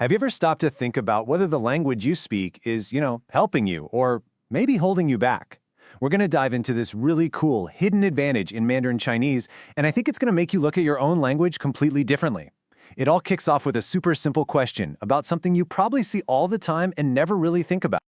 Have you ever stopped to think about whether the language you speak is, helping you or maybe holding you back? We're going to dive into this really cool hidden advantage in Mandarin Chinese, and I think it's going to make you look at your own language completely differently. It all kicks off with a super simple question about something you probably see all the time and never really think about.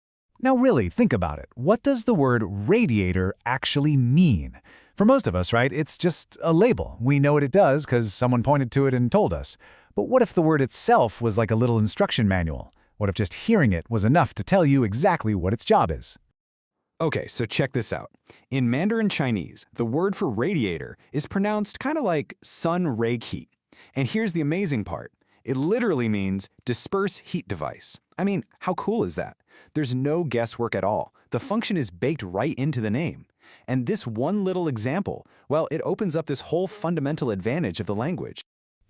Now really, think about it. What does the word radiator actually mean? For most of us, right, it's just a label. We know what it does because someone pointed to it and told us. But what if the word itself was like a little instruction manual? What if just hearing it was enough to tell you exactly what its job is? Okay, so check this out. In Mandarin Chinese, the word for radiator is pronounced kind of like sun ray heat. And here's the amazing part. It literally means disperse heat device. I mean, how cool is that? There's no guesswork at all. The function is baked right into the name. And this one little example, well, it opens up this whole fundamental advantage of the language.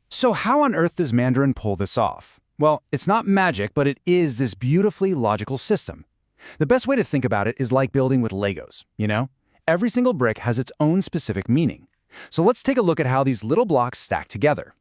So how on earth does Mandarin pull this off? Well, it's not magic, but it is this beautifully logical system. The best way to think about it is like building with Legos, Every single brick has its own specific meaning. So let's take a look at how these little blocks stack together.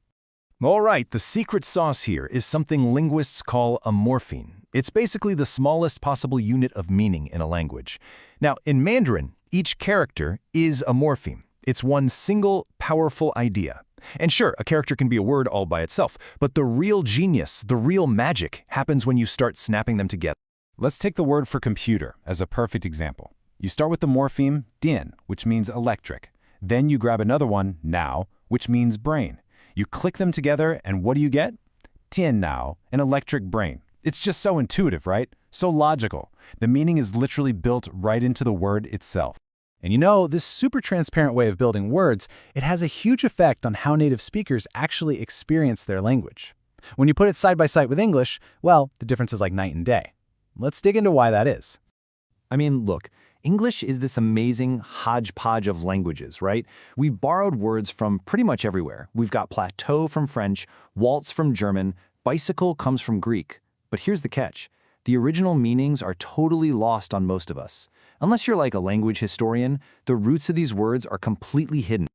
All right, the secret sauce here is something linguists call a morpheme. It's basically the smallest possible unit of meaning in a language. Now, in Mandarin, each character is a morpheme. It's one single, powerful idea. And sure, a character can be a word all by itself, but the real genius, the real magic, happens when you start snapping them together. Let's take the word for computer as a perfect example. You start with the morpheme din, which means electric. Then you grab another one, now, which means brain. You click them together, and what do you get? Tian now, an electric brain. It's just so intuitive, right? So logical. The meaning is literally built right into the word itself. And this super transparent way of building words, it has a huge effect on how native speakers actually experience their language. When you put it side by side with English, well, the difference is like night and day. Let's dig into why that is. I mean, look, English is this amazing hodgepodge of languages, right? We've borrowed words from pretty much everywhere. We've got plateau from French, waltz from German, bicycle comes from Greek. But here's the catch. The original meanings are totally lost on most of us. Unless you're like a language historian, the roots of these words are completely hidden.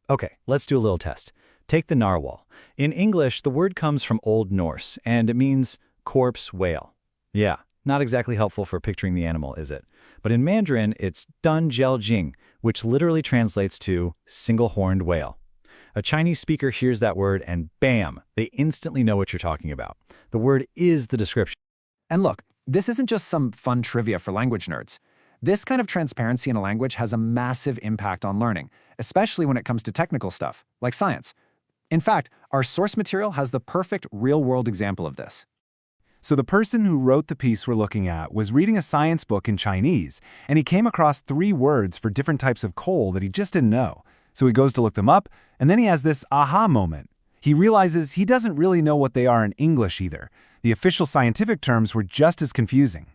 Okay, let's do a little test. Take the narwhal. In English, the word comes from Old Norse, and it means corpse whale. Yeah, not exactly helpful for picturing the animal, is it? But in Mandarin, it's dun jiao jing, which literally translates to single-horned whale. A Chinese speaker hears that word and bam, they instantly know what you're talking about. The word is the description. And look, this isn't just some fun trivia for language nerds. This kind of transparency in a language has a massive impact on learning, especially when it comes to technical stuff, like science. In fact, our source material has the perfect real-world example of this. So the person who wrote the piece we're looking at was reading a science book in Chinese, and he came across 3 words for different types of coal that he just didn't know. So he goes to look them up, and then he has this aha moment. He realizes he doesn't really know what they are in English either. The official scientific terms were just as confusing.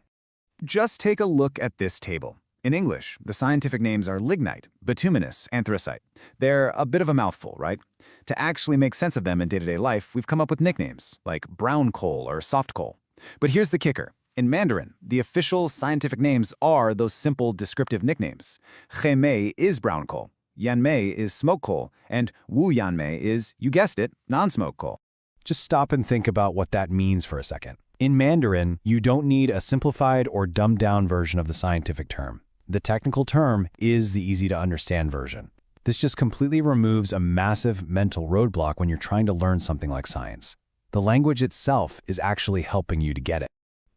Just take a look at this table. In English, the scientific names are lignite, bituminous, anthracite. They're a bit of a mouthful, right? To actually make sense of them in day-to-day life, we've come up with nicknames, like brown coal or soft coal. But here's the kicker. In Mandarin, the official scientific names are those simple descriptive nicknames. He mei is brown coal, yan mei is smoke coal, and wu yan mei is, you guessed it, non-smoke coal. Just stop and think about what that means for a second. In Mandarin, you don't need a simplified or dumbed-down version of the scientific term. The technical term is the easy-to-understand version. This just completely removes a massive mental roadblock when you're trying to learn something like science. The language itself is actually helping you to get it.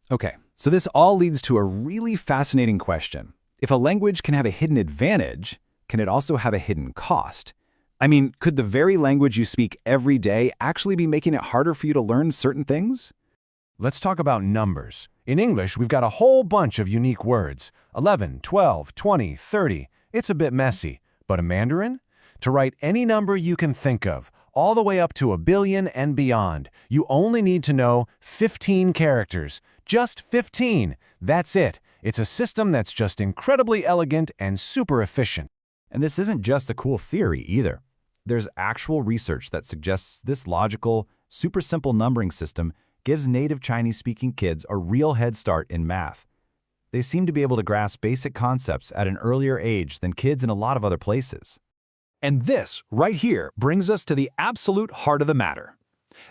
Okay, so this all leads to a really fascinating question. If a language can have a hidden advantage, can it also have a hidden cost? I mean, could the very language you speak every day actually be making it harder for you to learn certain things? Let's talk about numbers. In English, we've got a whole bunch of unique words. 11, 12, 20, 30. It's a bit messy. But in Mandarin? To write any number you can think of, all the way up to 1 billion and beyond, you only need to know 15 characters. Just 15. That's it. It's a system that's just incredibly elegant and super efficient. And this isn't just a cool theory either. There's actual research that suggests this logical, super simple numbering system gives native Chinese-speaking kids a real head start in math. They seem to be able to grasp basic concepts at an earlier age than kids in a lot of other places. And this, right here, brings us to the absolute heart of the matter.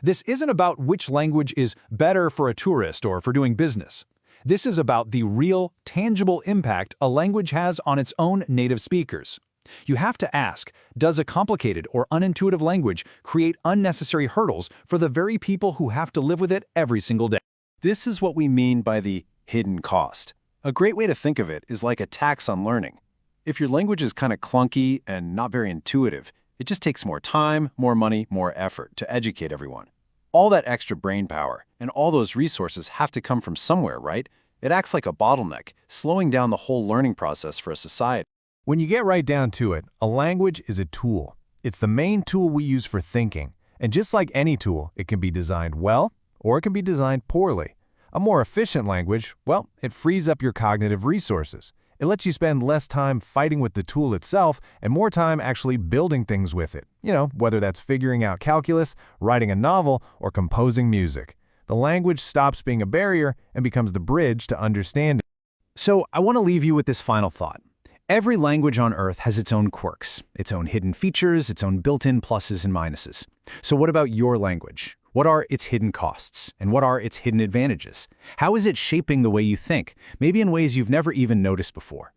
This isn't about which language is better for a tourist or for doing business. This is about the real, tangible impact a language has on its own native speakers. You have to ask, does a complicated or unintuitive language create unnecessary hurdles for the very people who have to live with it every single day? This is what we mean by the hidden cost. A great way to think of it is like a tax on learning. If your language is kind of clunky and not very intuitive, it just takes more time, more money, more effort to educate everyone. All that extra brain power and all those resources have to come from somewhere, right? It acts like a bottleneck, slowing down the whole learning process for a society. When you get right down to it, a language is a tool. It's the main tool we use for thinking. And just like any tool, it can be designed well or it can be designed poorly. A more efficient language, well, it frees up your cognitive resources. It lets you spend less time fighting with the tool itself and more time actually building things with it. Whether that's figuring out calculus, writing a novel, or composing music. The language stops being a barrier and becomes the bridge to understanding. So I want to leave you with this final thought. Every language on Earth has its own quirks, its own hidden features, its own built-in pluses and minuses. So what about your language? What are its hidden costs? And what are its hidden advantages? How is it shaping the way you think, maybe in ways you've never even noticed before?